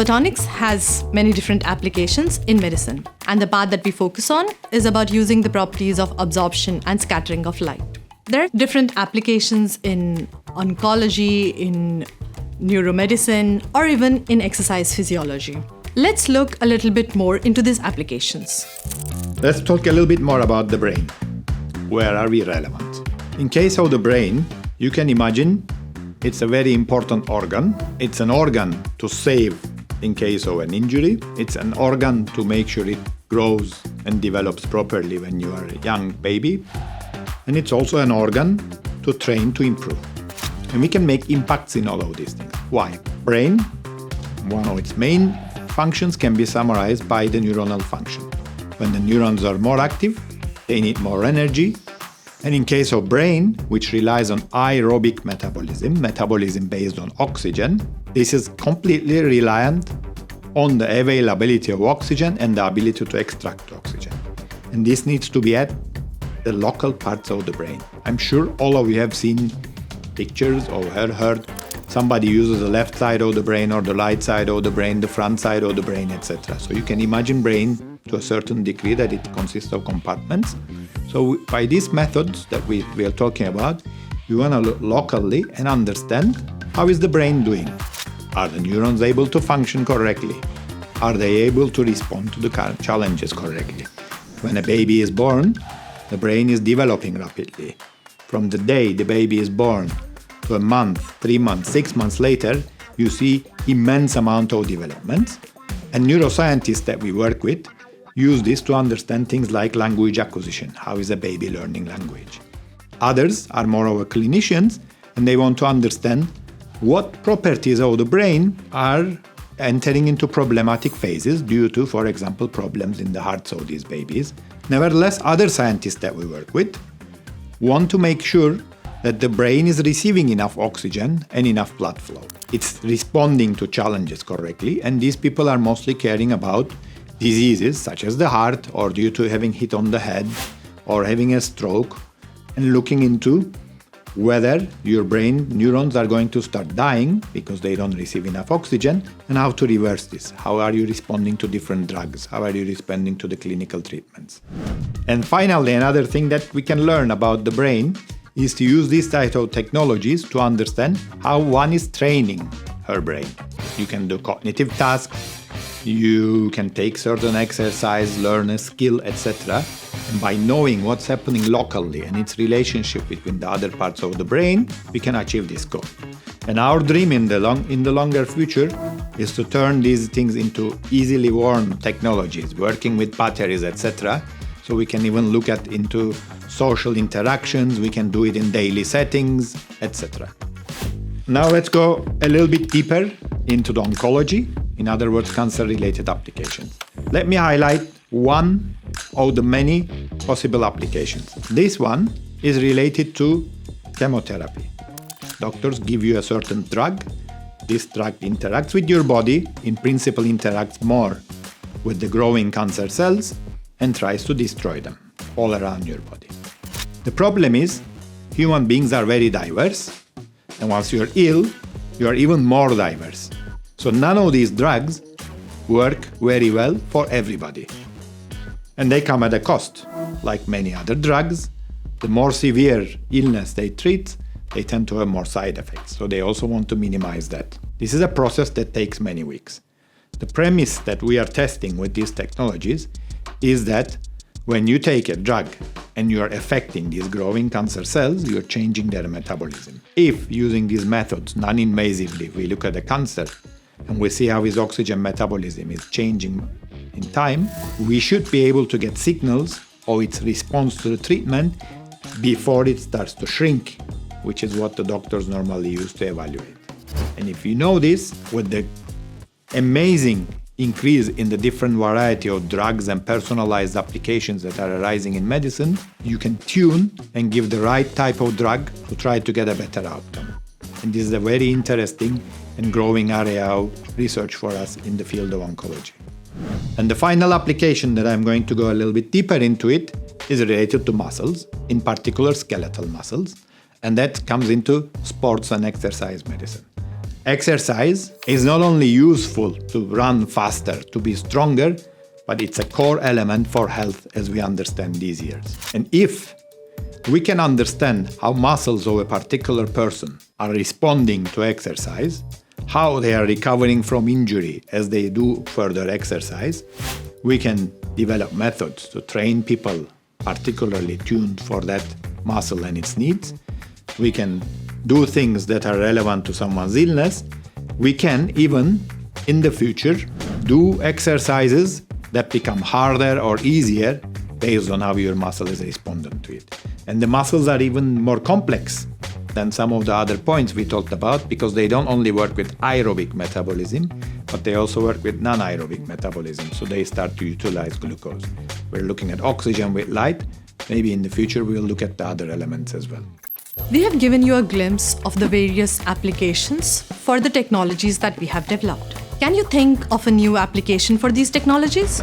Photonics has many different applications in medicine, and the part that we focus on is about using the properties of absorption and scattering of light. There are different applications in oncology, in neuromedicine, or even in exercise physiology. Let's look a little bit more into these applications. Let's talk a little bit more about the brain. Where are we relevant? In case of the brain, you can imagine it's a very important organ. It's an organ to save in case of an injury. It's an organ to make sure it grows and develops properly when you are a young baby. And it's also an organ to train to improve. And we can make impacts in all of these things. Why? Brain, one of its main functions can be summarized by the neuronal function. When the neurons are more active, they need more energy. And in case of brain, which relies on aerobic metabolism based on oxygen, this is completely reliant on the availability of oxygen and the ability to extract oxygen. And this needs to be at the local parts of the brain. I'm sure all of you have seen pictures or heard somebody uses the left side of the brain or the right side of the brain, the front side of the brain, etc. So you can imagine brain to a certain degree that it consists of compartments. So by these methods that we are talking about, we want to look locally and understand how is the brain doing. Are the neurons able to function correctly? Are they able to respond to the challenges correctly? When a baby is born, the brain is developing rapidly. From the day the baby is born to a month, 3 months, 6 months later, you see immense amount of development. And neuroscientists that we work with use this to understand things like language acquisition. How is a baby learning language? Others are more of a clinicians, and they want to understand what properties of the brain are entering into problematic phases due to, for example, problems in the hearts of these babies. Nevertheless, other scientists that we work with want to make sure that the brain is receiving enough oxygen and enough blood flow. It's responding to challenges correctly, and these people are mostly caring about diseases such as the heart, or due to having hit on the head or having a stroke, and looking into whether your brain neurons are going to start dying because they don't receive enough oxygen, and how to reverse this. How are you responding to different drugs? How are you responding to the clinical treatments? And finally, another thing that we can learn about the brain is to use these type of technologies to understand how one is training her brain. You can do cognitive tasks, you can take certain exercise, learn a skill, etc. And by knowing what's happening locally and its relationship between the other parts of the brain, we can achieve this goal. And our dream in the longer future is to turn these things into easily worn technologies, working with batteries, etc. So we can even look at into social interactions, we can do it in daily settings, etc. Now let's go a little bit deeper into the oncology, in other words, cancer-related applications. Let me highlight one of the many possible applications. This one is related to chemotherapy. Doctors give you a certain drug. This drug interacts with your body, in principle interacts more with the growing cancer cells and tries to destroy them all around your body. The problem is, human beings are very diverse, and once you're ill, you are even more diverse. So none of these drugs work very well for everybody. And they come at a cost. Like many other drugs, the more severe illness they treat, they tend to have more side effects. So they also want to minimize that. This is a process that takes many weeks. The premise that we are testing with these technologies is that when you take a drug and you are affecting these growing cancer cells, you're changing their metabolism. If using these methods non-invasively, we look at the cancer and we see how his oxygen metabolism is changing in time, we should be able to get signals of its response to the treatment before it starts to shrink, which is what the doctors normally use to evaluate. And if you know this, with the amazing increase in the different variety of drugs and personalized applications that are arising in medicine, you can tune and give the right type of drug to try to get a better outcome. And this is a very interesting and growing area of research for us in the field of oncology. And the final application that I'm going to go a little bit deeper into it is related to muscles, in particular skeletal muscles, and that comes into sports and exercise medicine. Exercise is not only useful to run faster, to be stronger, but it's a core element for health as we understand these years. And if we can understand how muscles of a particular person are responding to exercise, how they are recovering from injury as they do further exercise, we can develop methods to train people particularly tuned for that muscle and its needs. We can do things that are relevant to someone's illness. We can even, in the future, do exercises that become harder or easier based on how your muscle is responding to it. And the muscles are even more complex than some of the other points we talked about, because they don't only work with aerobic metabolism, but they also work with non-aerobic metabolism. So they start to utilize glucose. We're looking at oxygen with light. Maybe in the future we'll look at the other elements as well. We have given you a glimpse of the various applications for the technologies that we have developed. Can you think of a new application for these technologies?